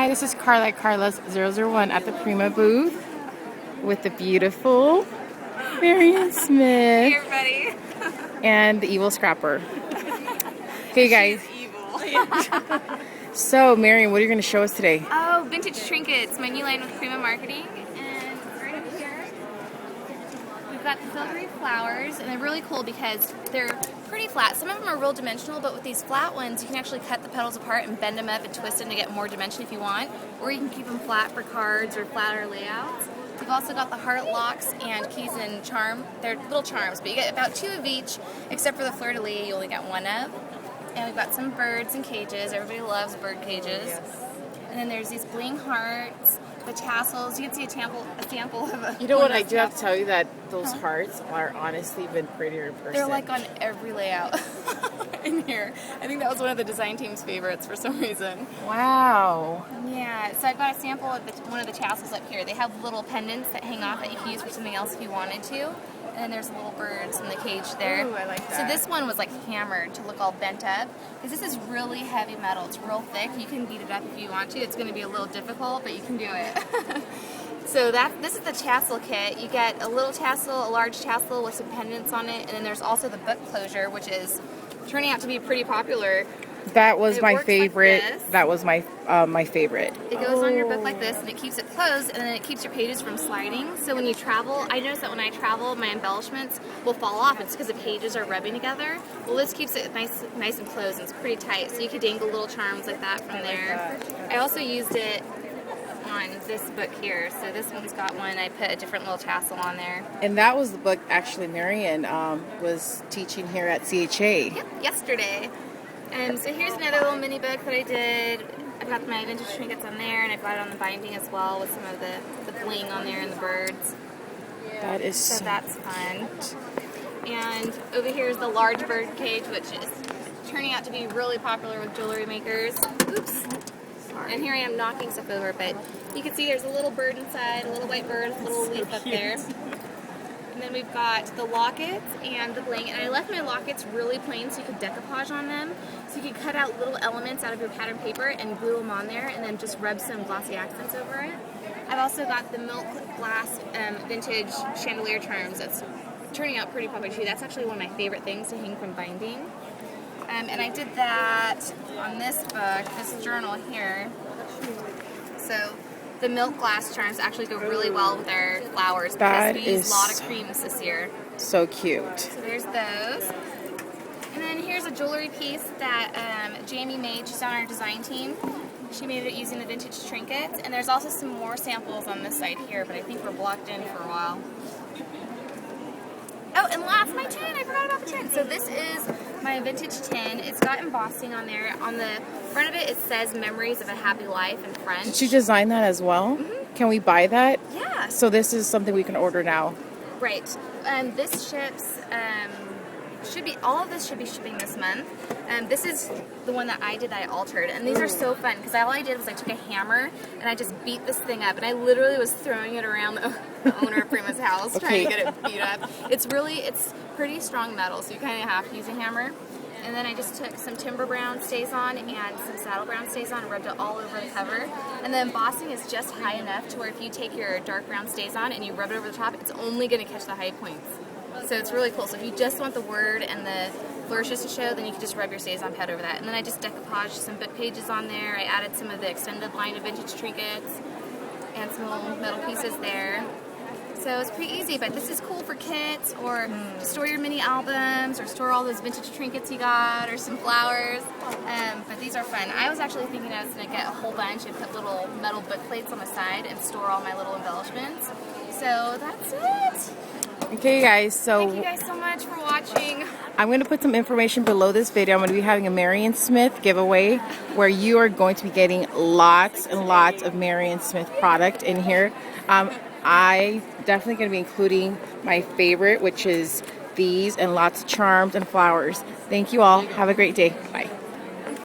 Hi, this is Carla at Carla's001 at the Prima booth with the beautiful Marion Smith. Hey everybody. And the evil scrapper. Okay guys. She's evil. So Marion, what are you going to show us today? Oh, Vintage Trinkets, my new line with Prima Marketing. And right up here, we've got the silvery flowers, and they're really cool because they're pretty flat. Some of them are real dimensional, but with these flat ones, you can actually cut the petals apart and bend them up and twist them to get more dimension if you want. Or you can keep them flat for cards or flatter layouts. We've also got the heart locks and keys and charm. They're little charms, but you get about 2 of each, except for the fleur-de-lis, you only get 1 of. And we've got some birds and cages. Everybody loves bird cages. Yes. And then there's these bling hearts, the tassels. You can see a sample of a. You know what? I do have to tell you that those hearts are honestly even prettier in person. They're like on every layout in here. I think that was one of the design team's favorites for some reason. Wow. Yeah. So I've got a sample of one of the tassels up here. They have little pendants that hang off that you can use for something else if you wanted to. And then there's little birds in the cage there. Ooh, I like that. So this one was like hammered to look all bent up. Because this is really heavy metal. It's real thick. You can beat it up if you want to. It's going to be a little difficult, but you can do it. So this is the tassel kit. You get a little tassel, a large tassel with some pendants on it. And then there's also the book closure, which is turning out to be pretty popular. That was my favorite. Like that was my favorite. It goes on your book like this, and it keeps it closed, and then it keeps your pages from sliding. So when you travel, I notice that when I travel, my embellishments will fall off. It's because the pages are rubbing together. Well, this keeps it nice and closed, and it's pretty tight. So you could dangle little charms like that from there. I also used it on this book here. So this one's got one. I put a different little tassel on there. And that was the book actually Marion was teaching here at CHA. Yep, yesterday. So here's another little mini book that I did. I've got my vintage trinkets on there, and I've got it on the binding as well with some of the bling on there and the birds. That is so that's fun. And over here is the large bird cage, which is turning out to be really popular with jewelry makers. Oops. Sorry. And here I am knocking stuff over, but you can see there's a little bird inside, a little white bird with a little leaf up there. And then we've got the lockets and the bling. And I left my lockets really plain so you could decoupage on them. So you could cut out little elements out of your pattern paper and glue them on there and then just rub some glossy accents over it. I've also got the milk glass vintage chandelier charms. That's turning out pretty popular too. That's actually one of my favorite things to hang from binding. And I did that on this book, this journal here. So the milk glass charms actually go really well with our flowers because we use a lot of creams this year. So cute. So there's those. And then here's a jewelry piece that Jamie made. She's on our design team. She made it using the vintage trinkets. And there's also some more samples on this side here, but I think we're blocked in for a while. Oh, and last, my tin. I forgot about the tin. So this is my vintage tin. It's got embossing on there. On the front of it, it says "Memories of a Happy Life" in French. Did you design that as well? Mm-hmm. Can we buy that? Yeah. So this is something we can order now. Right. This ships. All of this should be shipping this month. This is the one that I did that I altered, and these are so fun because all I did was I took a hammer and I just beat this thing up, and I literally was throwing it around the owner of Prima's house trying to get it beat up. It's pretty strong metal, so you kind of have to use a hammer. And then I just took some timber brown stays on and some saddle brown stays on and rubbed it all over the cover. And the embossing is just high enough to where if you take your dark brown stays on and you rub it over the top, it's only going to catch the high points. So it's really cool. So if you just want the word and the flourishes to show, then you can just rub your StazOn pad over that. And then I just decoupaged some book pages on there. I added some of the extended line of vintage trinkets and some little metal pieces there. So it's pretty easy, but this is cool for kits or to store your mini albums or store all those vintage trinkets you got or some flowers. But these are fun. I was actually thinking I was going to get a whole bunch and put little metal book plates on the side and store all my little embellishments. So that's it. Okay guys, so thank you guys so much for watching. I'm going to put some information below this video. I'm going to be having a Marion Smith giveaway where you are going to be getting lots and lots of Marion Smith product in here. I definitely going to be including my favorite, which is these, and lots of charms and flowers. Thank you all. Have a great day. Bye.